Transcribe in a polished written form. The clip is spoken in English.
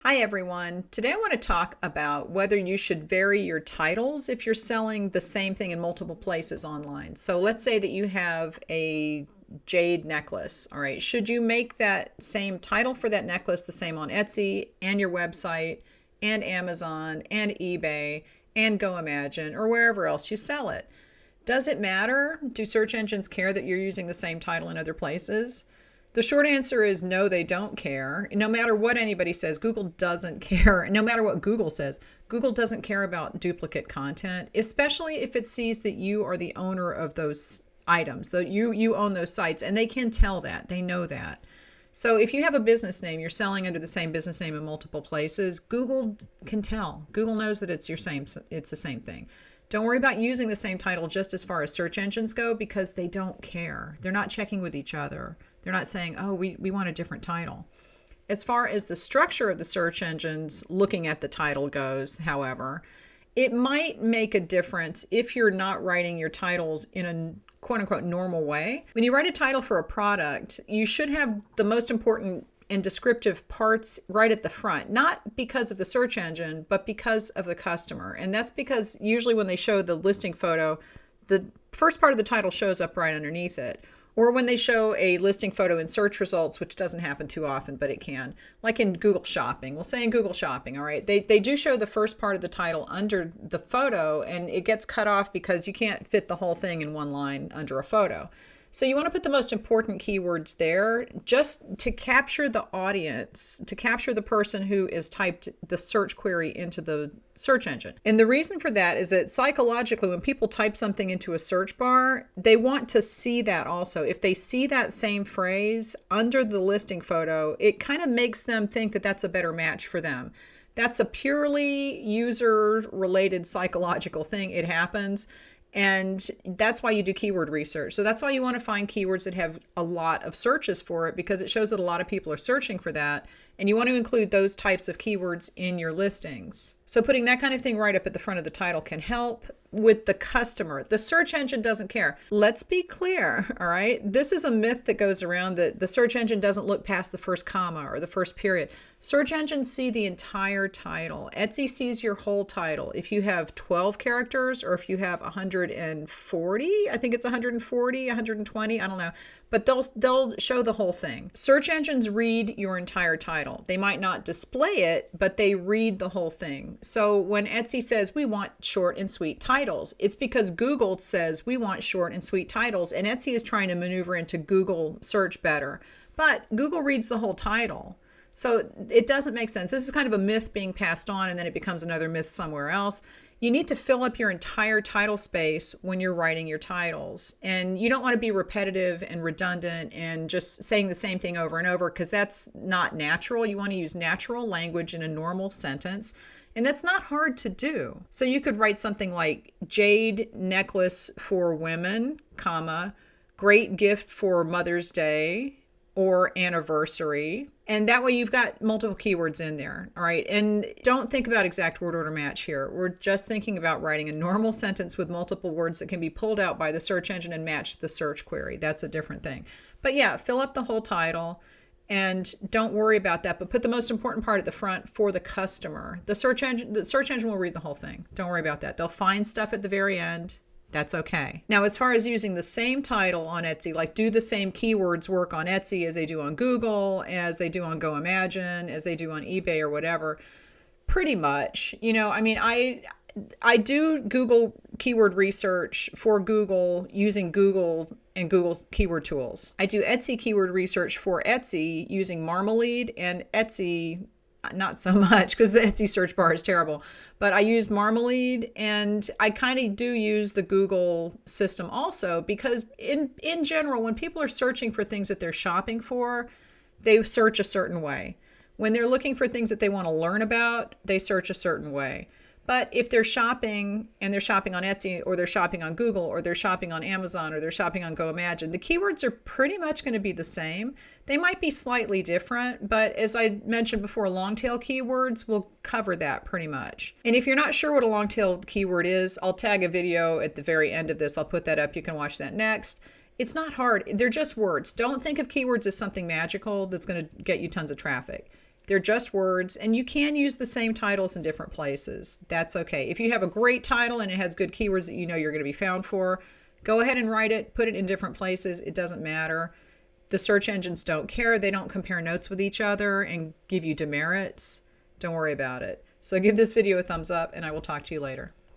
Hi everyone. Today I want to talk about whether you should vary your titles if you're selling the same thing in multiple places online. So let's say that you have a jade necklace. All right. Should you make that same title for that necklace the same on Etsy and your website and Amazon and eBay and GoImagine or wherever else you sell it? Does it matter? Do search engines care that you're using the same title in other places? The short answer is no, they don't care. No matter what anybody says, Google doesn't care. No matter what Google says, Google doesn't care about duplicate content, especially if it sees that you are the owner of those items, that you own those sites, and they can tell that. They know that. So if you have a business name, you're selling under the same business name in multiple places, Google can tell. Google knows that it's the same thing. Don't worry about using the same title just as far as search engines go, because they don't care. They're not checking with each other. They're not saying, oh, we want a different title. As far as the structure of the search engines looking at the title goes, however, it might make a difference if you're not writing your titles in a quote unquote normal way. When you write a title for a product, you should have the most important and descriptive parts right at the front, not because of the search engine, but because of the customer. And that's because usually when they show the listing photo, the first part of the title shows up right underneath it. Or when they show a listing photo in search results, which doesn't happen too often, but it can, like in Google Shopping. We'll say in Google Shopping, all right, they do show the first part of the title under the photo, and it gets cut off because you can't fit the whole thing in one line under a photo. So you want to put the most important keywords there just to capture the audience, to capture the person who is typed the search query into the search engine. And the reason for that is that psychologically, when people type something into a search bar, they want to see that also. If they see that same phrase under the listing photo, it kind of makes them think that that's a better match for them. That's a purely user-related psychological thing. It happens. And that's why you do keyword research. So that's why you want to find keywords that have a lot of searches for it, because it shows that a lot of people are searching for that. And you want to include those types of keywords in your listings. So putting that kind of thing right up at the front of the title can help with the customer. The search engine doesn't care. Let's be clear, all right? This is a myth that goes around that the search engine doesn't look past the first comma or the first period. Search engines see the entire title. Etsy sees your whole title. If you have 12 characters or if you have 140, I think it's 140, 120, I don't know. But they'll show the whole thing. Search engines read your entire title. They might not display it, but they read the whole thing. So when Etsy says we want short and sweet titles, it's because Google says we want short and sweet titles, and Etsy is trying to maneuver into Google search better. But Google reads the whole title. So it doesn't make sense. This is kind of a myth being passed on, and then it becomes another myth somewhere else. You need to fill up your entire title space when you're writing your titles. And you don't want to be repetitive and redundant and just saying the same thing over and over, because that's not natural. You want to use natural language in a normal sentence. And that's not hard to do. So you could write something like jade necklace for women, comma, great gift for Mother's Day or anniversary. And that way you've got multiple keywords in there, all right? And don't think about exact word order match here. We're just thinking about writing a normal sentence with multiple words that can be pulled out by the search engine and match the search query. That's a different thing. But yeah, fill up the whole title and don't worry about that, but put the most important part at the front for the customer. The search engine will read the whole thing. Don't worry about that. They'll find stuff at the very end. That's okay. Now, as far as using the same title on Etsy, like do the same keywords work on Etsy as they do on Google, as they do on GoImagine, as they do on eBay or whatever? Pretty much. You know, I mean, I do Google keyword research for Google using Google and Google's keyword tools. I do Etsy keyword research for Etsy using Marmalade and Etsy. Not so much because the Etsy search bar is terrible, but I use Marmalade, and I kind of do use the Google system also, because in general, when people are searching for things that they're shopping for, they search a certain way. When they're looking for things that they want to learn about, they search a certain way. But if they're shopping and they're shopping on Etsy, or they're shopping on Google, or they're shopping on Amazon, or they're shopping on GoImagine, the keywords are pretty much going to be the same. They might be slightly different, but as I mentioned before, long tail keywords will cover that pretty much. And if you're not sure what a long tail keyword is, I'll tag a video at the very end of this. I'll put that up. You can watch that next. It's not hard. They're just words. Don't think of keywords as something magical that's going to get you tons of traffic. They're just words, and you can use the same titles in different places. That's okay. If you have a great title and it has good keywords that you know you're going to be found for, go ahead and write it, put it in different places. It doesn't matter. The search engines don't care. They don't compare notes with each other and give you demerits. Don't worry about it. So give this video a thumbs up, and I will talk to you later.